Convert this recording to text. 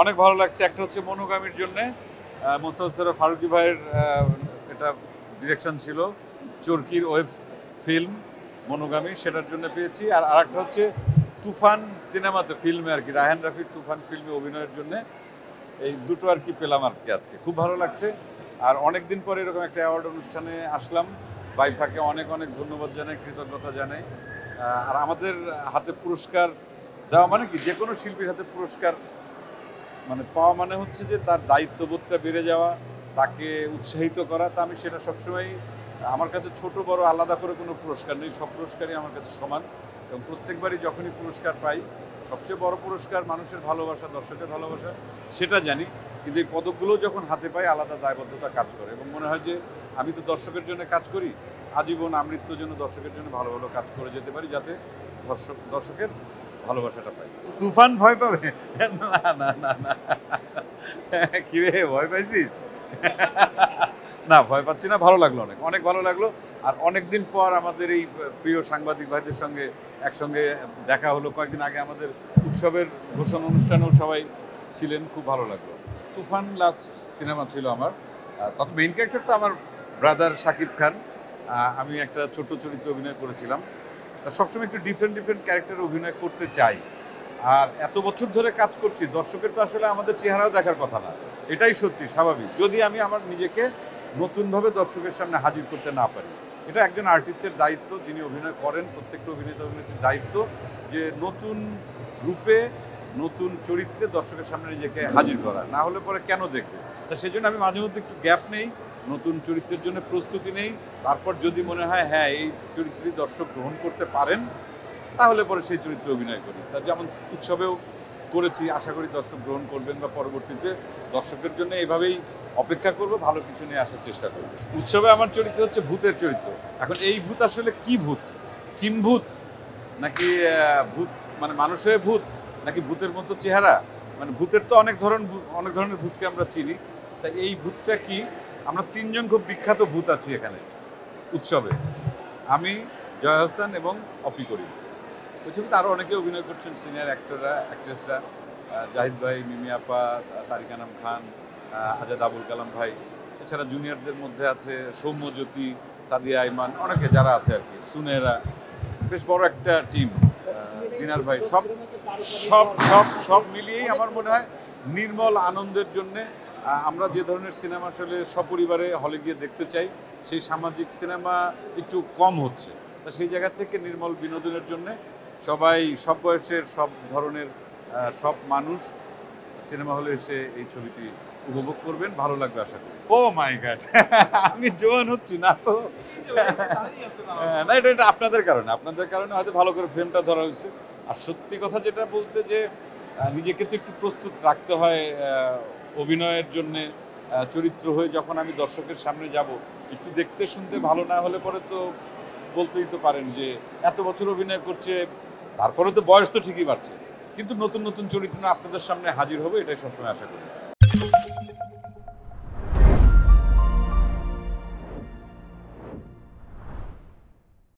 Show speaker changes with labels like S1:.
S1: অনেক ভালো লাগছে। একটা হচ্ছে মনোগামীর জন্যে মোস্তাফা ফারুকী ভাইয়ের এটা ডিরেকশন ছিল, চরকির ওয়েব ফিল্ম মনোগামী, সেটার জন্য পেয়েছি। আর আরেকটা হচ্ছে তুফান সিনেমাতে, ফিল্মে আর কি, রায়হান রাফির তুফান ফিল্মে অভিনয়ের জন্য। এই দুটো আর কি পেলাম আর কি আজকে, খুব ভালো লাগছে। আর অনেকদিন পরে এরকম একটা অ্যাওয়ার্ড অনুষ্ঠানে আসলাম। বাইফাকে অনেক অনেক ধন্যবাদ জানাই, কৃতজ্ঞতা জানাই। আর আমাদের হাতে পুরস্কার দেওয়া মানে কি, যে কোনো শিল্পীর হাতে পুরস্কার মানে পাওয়া মানে হচ্ছে যে তার দায়িত্ববোধটা বেড়ে যাওয়া, তাকে উৎসাহিত করা। তা আমি সেটা সবসময়, আমার কাছে ছোট বড় আলাদা করে কোনো পুরস্কার নেই, সব পুরস্কারই আমার কাছে সমান। এবং প্রত্যেকবারই যখনই পুরস্কার পাই, সবচেয়ে বড় পুরস্কার মানুষের ভালোবাসা, দর্শকের ভালোবাসা, সেটা জানি। কিন্তু এই পদকগুলো যখন হাতে পাই, আলাদা দায়বদ্ধতা কাজ করে এবং মনে হয় যে আমি তো দর্শকের জন্য কাজ করি, আজীবন আমৃত্যুর জন্য দর্শকের জন্য ভালো ভালো কাজ করে যেতে পারি, যাতে দর্শকের ভালোবাসাটা পাই। তুফান ভয় পাবে? না না না না, কিরে ভয় পাইছিস? না, ভয় পাচ্ছি না, ভালো লাগলো, অনেক অনেক ভালো লাগলো। আর অনেকদিন পর আমাদের এই প্রিয় সাংবাদিক ভাইদের সঙ্গে একসঙ্গে দেখা হলো। কয়েকদিন আগে আমাদের উৎসবের ঘোষণা অনুষ্ঠানেও সবাই ছিলেন, খুব ভালো লাগলো। তুফান লাস্ট সিনেমা ছিল আমার। তত মেইন ক্যারেক্টার তো আমার ব্রাদার শাকিব খান। আমি একটা ছোট্ট চরিত্রে অভিনয় করেছিলাম। সবসময় একটু ডিফারেন্ট ক্যারেক্টারে অভিনয় করতে চাই। আর এত বছর ধরে কাজ করছি, দর্শকের তো আসলে আমাদের চেহারাও দেখার কথা না, এটাই সত্যি স্বাভাবিক, যদি আমি আমার নিজেকে নতুনভাবে দর্শকের সামনে হাজির করতে না পারি। এটা একজন আর্টিস্টের দায়িত্ব, যিনি অভিনয় করেন, প্রত্যেকটা অভিনেতা অভিনেত্রীর দায়িত্ব যে নতুন রূপে, নতুন চরিত্রে দর্শকের সামনে নিজেকে হাজির করা, না হলে পরে কেন দেখবে। তা সেই জন্য আমি মাঝে মধ্যে একটু গ্যাপ নেই, নতুন চরিত্রের জন্য প্রস্তুতি নেই। তারপর যদি মনে হয় হ্যাঁ এই চরিত্রটি দর্শক গ্রহণ করতে পারেন, তাহলে পরে সেই চরিত্রে অভিনয় করি। তা যেমন উৎসবেও করেছি, আশা করি দর্শক গ্রহণ করবেন বা পরবর্তীতে দর্শকের জন্য এভাবেই অপেক্ষা করব, ভালো কিছু নিয়ে আসার চেষ্টা করব। উৎসবে আমার চরিত্র হচ্ছে ভূতের চরিত্র। এখন এই ভূত আসলে কি ভূত, কিমভূত নাকি ভূত মানে মানুষ হয়ে ভূত, নাকি ভূতের মতো চেহারা, মানে ভূতের তো অনেক ধরনের ভূতকে আমরা চিনি। তা এই ভূতটা কি, আমরা তিনজন খুব বিখ্যাত ভূত আছি এখানে উৎসবে, আমি, জয়া হোসেন এবং অপি করিম। ওই ছবিতে আরও অনেকে অভিনয় করছেন, সিনিয়র অ্যাক্টররা, অ্যাক্ট্রেসরা, জাহিদ ভাই, মিমি আপা, তারিক আনাম খান, আজাদ আবুল কালাম ভাই। এছাড়া জুনিয়রদের মধ্যে আছে সৌম্যজ্যোতি, সাদিয়া আইমান, অনেকে যারা আছে আর কি, সুনেরা, বেশ বড় একটা টিম, দিনার ভাই, সব সব সব সব মিলিয়েই আমার মনে হয় নির্মল আনন্দের জন্যে। আমরা যে ধরনের সিনেমা আসলে সপরিবারে হলে গিয়ে দেখতে চাই, সেই সামাজিক সিনেমা একটু কম হচ্ছে। তা সেই জায়গা থেকে নির্মল বিনোদনের জন্যে সবাই, সব বয়সের, সব ধরনের, সব মানুষ সিনেমা হলে এসে এই ছবিটি উপভোগ করবেন, ভালো লাগবে আশা করি। ও মাই গড, আমি জোয়ান হচ্ছি না তো? না, এটা আপনাদের কারণে হয়তো ভালো করে ফ্রেমটা ধরা হয়েছে। আর সত্যি কথা যেটা বলতে, যে নিজেকে তো একটু প্রস্তুত রাখতে হয় অভিনয়ের জন্যে। চরিত্র হয়ে যখন আমি দর্শকের সামনে যাব, একটু দেখতে শুনতে ভালো না হলে পরে তো বলতেই তো পারেন যে এত বছর অভিনয় করছে, তারপরে তো বয়স তো ঠিকই বাড়ছে, কিন্তু নতুন নতুন চরিত্র আপনাদের সামনে হাজির হবে, এটাই সবসময় আশা করি।